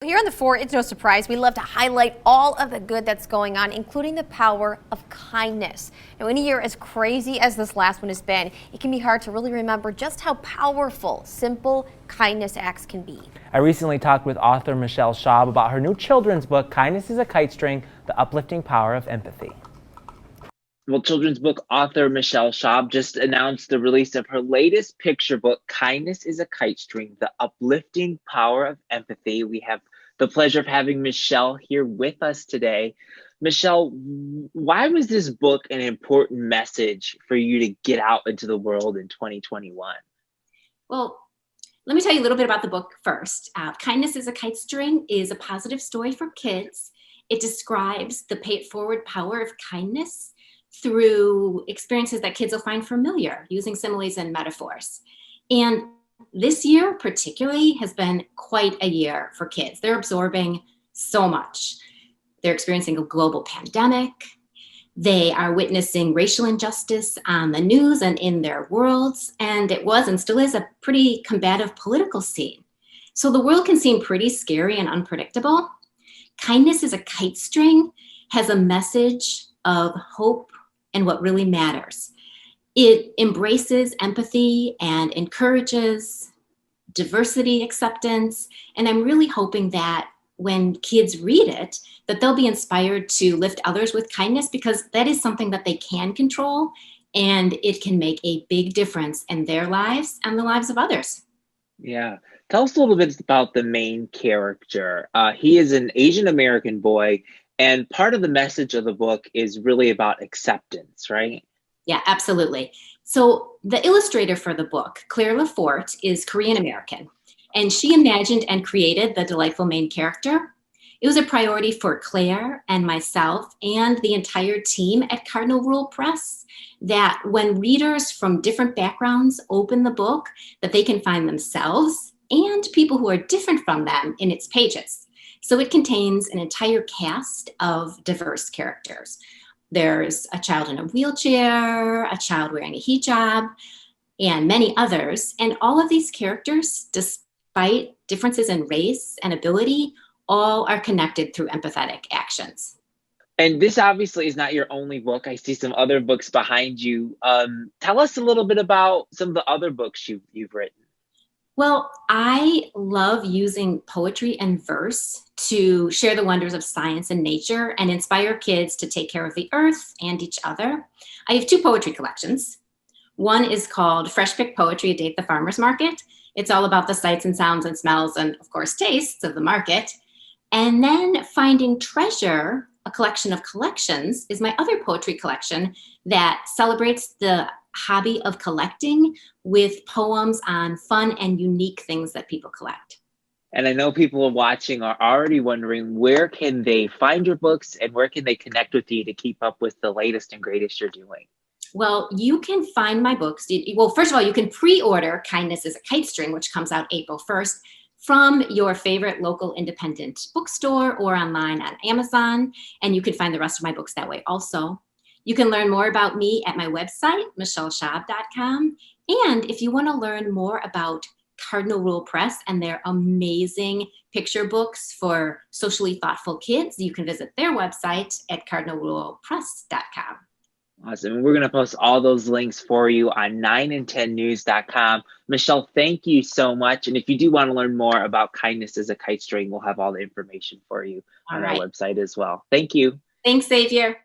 Here on The Four, it's no surprise, we love to highlight all of the good that's going on, including the power of kindness. Now, in a year as crazy as this last one has been, it can be hard to really remember just how powerful simple kindness acts can be. I recently talked with author Michelle Schaub about her new children's book, Kindness is a Kite String, The Uplifting Power of Empathy. Well, children's book author Michelle Schaub just announced the release of her latest picture book, Kindness is a Kite String, The Uplifting Power of Empathy. We have the pleasure of having Michelle here with us today. Michelle, why was this book an important message for you to get out into the world in 2021? Well, let me tell you a little bit about the book first. Kindness is a Kite String is a positive story for kids. It describes the pay it forward power of kindness through experiences that kids will find familiar, using similes and metaphors. And this year particularly has been quite a year for kids. They're absorbing so much. They're experiencing a global pandemic. They are witnessing racial injustice on the news and in their worlds. And it was and still is a pretty combative political scene. So the world can seem pretty scary and unpredictable. Kindness is a Kite String has a message of hope and what really matters. It embraces empathy and encourages diversity acceptance. And I'm really hoping that when kids read it, that they'll be inspired to lift others with kindness, because that is something that they can control, and it can make a big difference in their lives and the lives of others. Yeah. Tell us a little bit about the main character. He is an Asian American boy, and part of the message of the book is really about acceptance, right? Yeah, absolutely. So the illustrator for the book, Claire Lafort, is Korean American, and she imagined and created the delightful main character. It was a priority for Claire and myself and the entire team at Cardinal Rule Press that when readers from different backgrounds open the book, that they can find themselves and people who are different from them in its pages. So it contains an entire cast of diverse characters. There's a child in a wheelchair, a child wearing a hijab, and many others. And all of these characters, despite differences in race and ability, all are connected through empathetic actions. And this obviously is not your only book. I see some other books behind you. Tell us a little bit about some of the other books you've written. Well, I love using poetry and verse to share the wonders of science and nature and inspire kids to take care of the earth and each other. I have two poetry collections. One is called Fresh Picked Poetry, A Day at the Farmer's Market. It's all about the sights and sounds and smells and, of course, tastes of the market. And then Finding Treasure, a collection of collections, is my other poetry collection that celebrates the hobby of collecting with poems on fun and unique things that people collect. And I know people watching are already wondering, where can they find your books and where can they connect with you to keep up with the latest and greatest you're doing? Well, you can find my books. Well, first of all, you can pre-order Kindness is a Kite String, which comes out April 1st, from your favorite local independent bookstore or online on Amazon. And you can find the rest of my books that way also. You can learn more about me at my website, michelleschaub.com. And if you want to learn more about Cardinal Rule Press and their amazing picture books for socially thoughtful kids, you can visit their website at cardinalrulepress.com. Awesome. And we're going to post all those links for you on 9and10news.com. Michelle, thank you so much. And if you do want to learn more about Kindness as a Kite String, we'll have all the information for you on our website as well. Thank you. Thanks, Xavier.